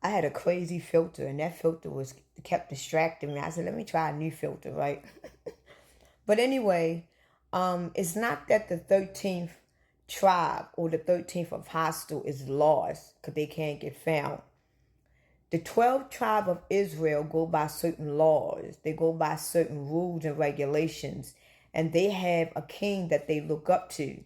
I had a crazy filter, and that filter was kept distracting me. I said, let me try a new filter, right? But anyway, it's not that the 13th tribe or the 13th of hostile is lost because they can't get found. The 12 tribe of Israel go by certain laws. They go by certain rules and regulations, and they have a king that they look up to.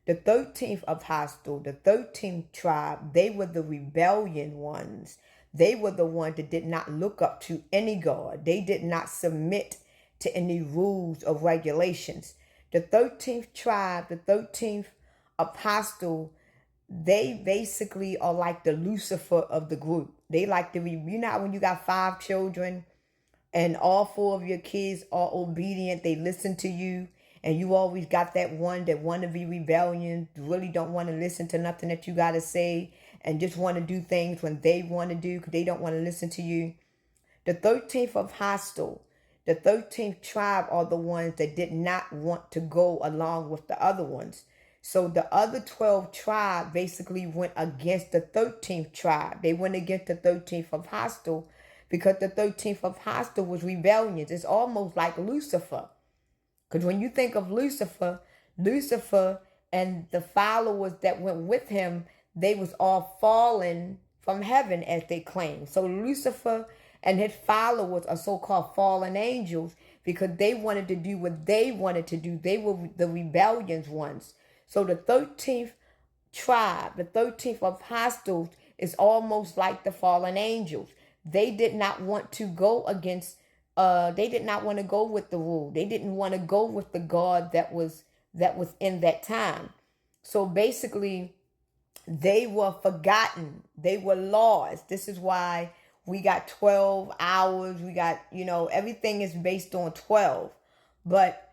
The 13th of hostile, the 13th tribe, they were the rebellion ones. They were the ones that did not look up to any God. They did not submit to any rules or regulations. The 13th tribe, the 13th apostle, they basically are like the Lucifer of the group. They like to be, you know, when you got 5 children and all 4 of your kids are obedient, they listen to you, and you always got that one that want to be rebellion, really don't want to listen to nothing that you got to say, and just want to do things when they want to do because they don't want to listen to you. The 13th of hostile, the 13th tribe are the ones that did not want to go along with the other ones. So the other 12 tribe basically went against the 13th tribe. They went against the 13th of hostile because the 13th of hostile was rebellion. It's almost like Lucifer. Because when you think of Lucifer, Lucifer and the followers that went with him, they was all fallen from heaven as they claim. So Lucifer and his followers are so-called fallen angels because they wanted to do what they wanted to do. They were the rebellious ones. So the 13th tribe, the 13th of hostiles, is almost like the fallen angels. They did not want to go against, they did not want to go with the rule. They didn't want to go with the God that was in that time. So basically, they were forgotten. They were lost. This is why we got 12 hours. We got, everything is based on 12. But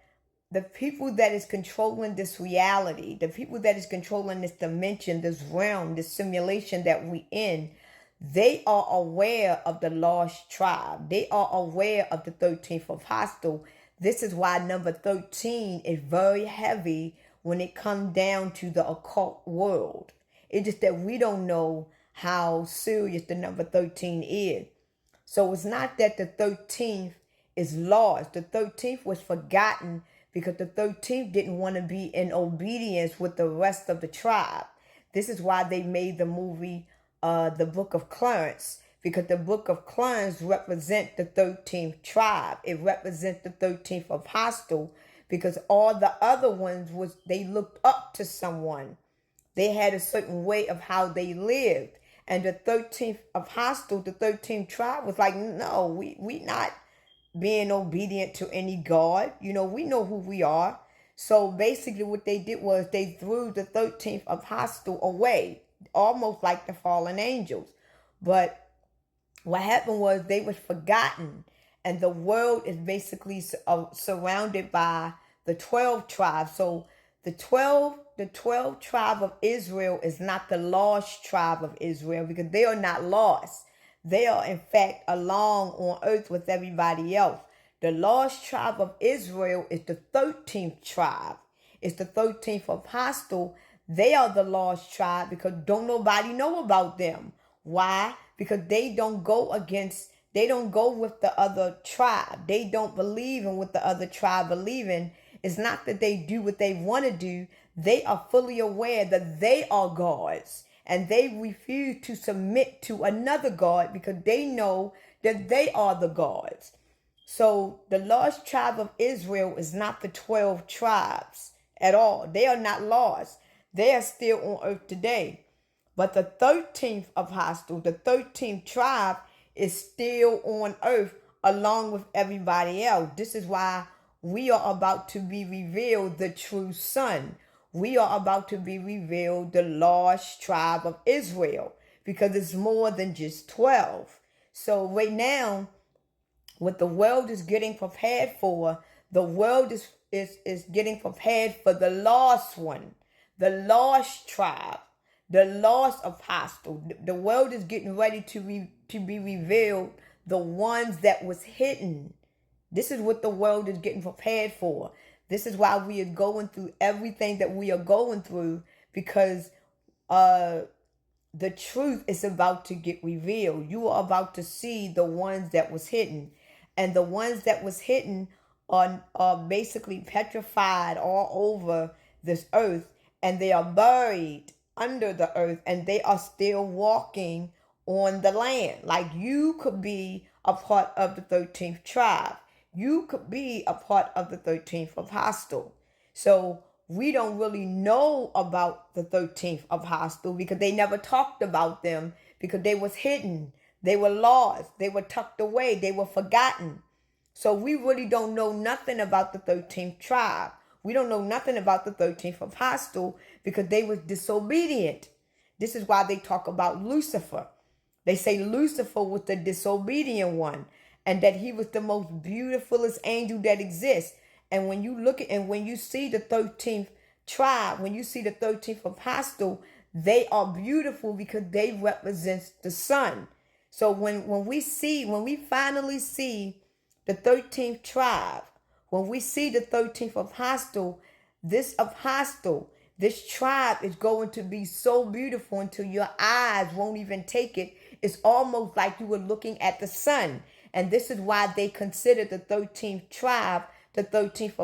the people that is controlling this reality, the people that is controlling this dimension, this realm, this simulation that we in, they are aware of the lost tribe. They are aware of the 13th of hostile. This is why number 13 is very heavy when it comes down to the occult world. It's just that we don't know how serious the number 13 is. So it's not that the 13th is lost. The 13th was forgotten because the 13th didn't want to be in obedience with the rest of the tribe. This is why they made the movie The Book of Clarence, because the Book of Clarence represents the 13th tribe. It represents the 13th of hostile because all the other ones they looked up to someone. They had a certain way of how they lived. And the 13th of hostile, the 13th tribe was like, no, we not being obedient to any God. We know who we are. So basically what they did was they threw the 13th of hostile away, almost like the fallen angels. But what happened was they were forgotten. And the world is basically surrounded by the 12 tribes. So the 12 tribe of Israel is not the lost tribe of Israel because they are not lost. They are, in fact, along on earth with everybody else. The lost tribe of Israel is the 13th tribe. It's the 13th of hostile. They are the lost tribe because don't nobody know about them. Why? Because they don't go with the other tribe. They don't believe in what the other tribe believe in. It's not that they do what they want to do. They are fully aware that they are gods. And they refuse to submit to another God because they know that they are the gods. So the lost tribe of Israel is not the 12 tribes at all. They are not lost. They are still on earth today. But the 13th of hostile, the 13th tribe, is still on earth along with everybody else. This is why we are about to be revealed the true son. We are about to be revealed the lost tribe of Israel because it's more than just 12. So right now, what the world is getting prepared for, the world is getting prepared for the lost one, the lost tribe, the lost apostle. The world is getting ready to be revealed, the ones that was hidden. This is what the world is getting prepared for. This is why we are going through everything that we are going through because the truth is about to get revealed. You are about to see the ones that was hidden. And the ones that was hidden are basically petrified all over this earth. And they are buried under the earth. And they are still walking on the land. Like you could be a part of the 13th tribe. You could be a part of the 13th apostle. So we don't really know about the 13th apostle because they never talked about them because they was hidden. They were lost. They were tucked away. They were forgotten. So we really don't know nothing about the 13th tribe. We don't know nothing about the 13th apostle because they was disobedient. This is why they talk about Lucifer. They say Lucifer was the disobedient one and that he was the most beautifulest angel that exists. And when you look at and when you see the 13th tribe, when you see the 13th apostle, they are beautiful because they represent the sun. So when we finally see the 13th tribe, when we see the 13th apostle, this apostle, this tribe is going to be so beautiful until your eyes won't even take it. It's almost like you were looking at the sun. And this is why they consider the 13th tribe, the 13th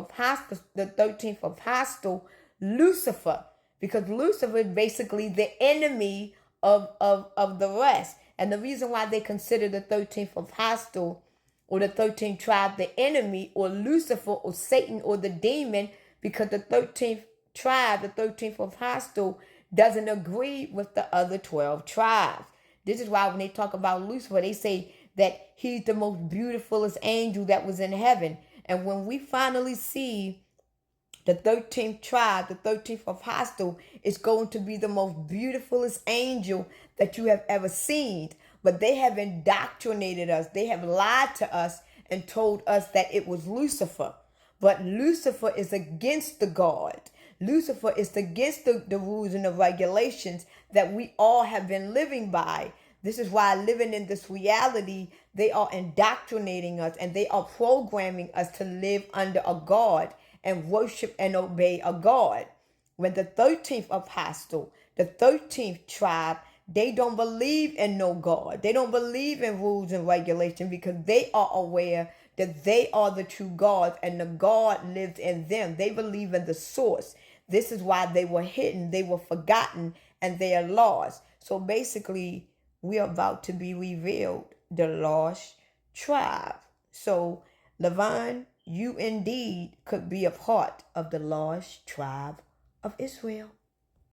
apostle, Lucifer. Because Lucifer is basically the enemy of the rest. And the reason why they consider the 13th apostle or the 13th tribe the enemy or Lucifer or Satan or the demon, because the 13th tribe, the 13th apostle, doesn't agree with the other 12 tribes. This is why when they talk about Lucifer, they say that he's the most beautifulest angel that was in heaven. And when we finally see the 13th tribe, the 13th apostle, is going to be the most beautifulest angel that you have ever seen. But they have indoctrinated us. They have lied to us and told us that it was Lucifer. But Lucifer is against the God. Lucifer is against the rules and the regulations that we all have been living by. This is why living in this reality, they are indoctrinating us and they are programming us to live under a God and worship and obey a God. When the 13th apostle, the 13th tribe, they don't believe in no God. They don't believe in rules and regulations because they are aware that they are the true God and the God lives in them. They believe in the source. This is why they were hidden, they were forgotten, and they are lost. So basically, we are about to be revealed, the lost tribe. So, Levon, you indeed could be a part of the lost tribe of Israel.